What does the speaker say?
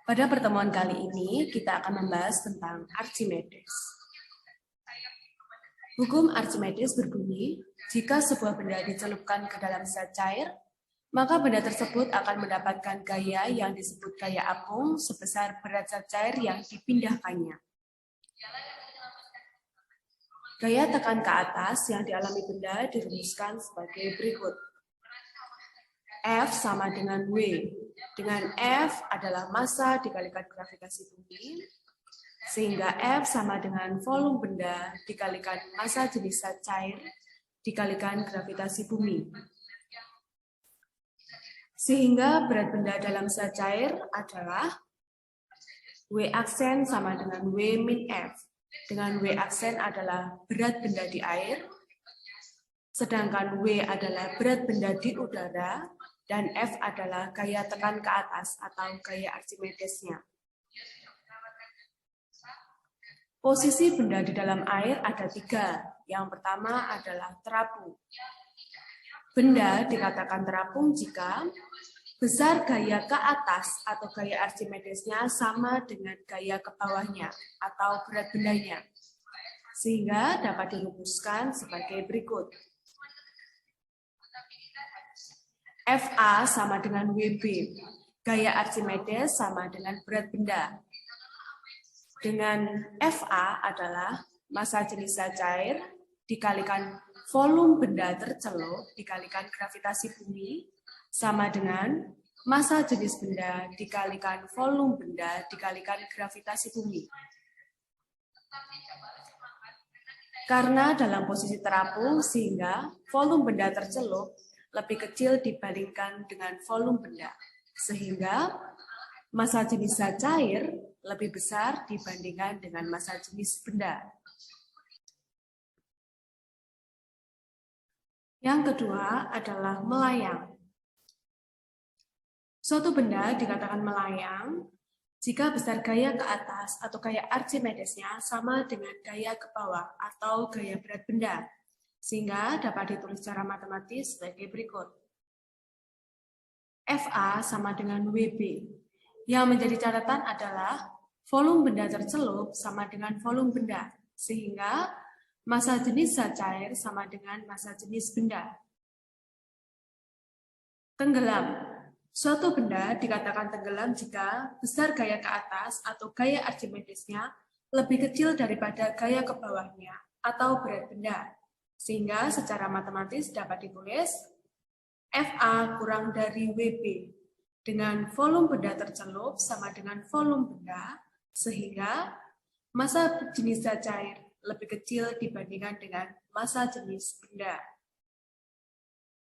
Pada pertemuan kali ini, kita akan membahas tentang Archimedes. Hukum Archimedes berbunyi, jika sebuah benda dicelupkan ke dalam zat cair, maka benda tersebut akan mendapatkan gaya yang disebut gaya apung sebesar berat zat cair yang dipindahkannya. Gaya tekan ke atas yang dialami benda dirumuskan sebagai berikut. F sama dengan W, dengan F adalah massa dikalikan gravitasi bumi, sehingga F sama dengan volume benda dikalikan massa jenis zat cair dikalikan gravitasi bumi. Sehingga berat benda dalam zat cair adalah W aksen sama dengan W min F, dengan W aksen adalah berat benda di air, sedangkan W adalah berat benda di udara, dan F adalah gaya tekan ke atas atau gaya Archimedesnya. Posisi benda di dalam air ada 3. Yang pertama adalah terapung. Benda dikatakan terapung jika besar gaya ke atas atau gaya Archimedesnya sama dengan gaya ke bawahnya atau berat bendanya, sehingga dapat dirumuskan sebagai berikut. FA sama dengan WB, gaya Archimedes sama dengan berat benda. Dengan FA adalah massa jenis zat cair dikalikan volume benda tercelup dikalikan gravitasi bumi sama dengan massa jenis benda dikalikan volume benda dikalikan gravitasi bumi. Karena dalam posisi terapung sehingga volume benda tercelup lebih kecil dibandingkan dengan volume benda, sehingga massa jenis zat cair lebih besar dibandingkan dengan massa jenis benda. Yang kedua adalah melayang. Suatu benda dikatakan melayang jika besar gaya ke atas atau gaya Archimedesnya sama dengan gaya ke bawah atau gaya berat benda, sehingga dapat ditulis secara matematis sebagai berikut. FA sama dengan WB. Yang menjadi catatan adalah volume benda tercelup sama dengan volume benda, sehingga massa jenis zat cair sama dengan massa jenis benda. Tenggelam. Suatu benda dikatakan tenggelam jika besar gaya ke atas atau gaya Archimedesnya lebih kecil daripada gaya ke bawahnya atau berat benda, sehingga secara matematis dapat ditulis FA kurang dari WB dengan volume benda tercelup sama dengan volume benda, sehingga massa jenis zat cair lebih kecil dibandingkan dengan massa jenis benda.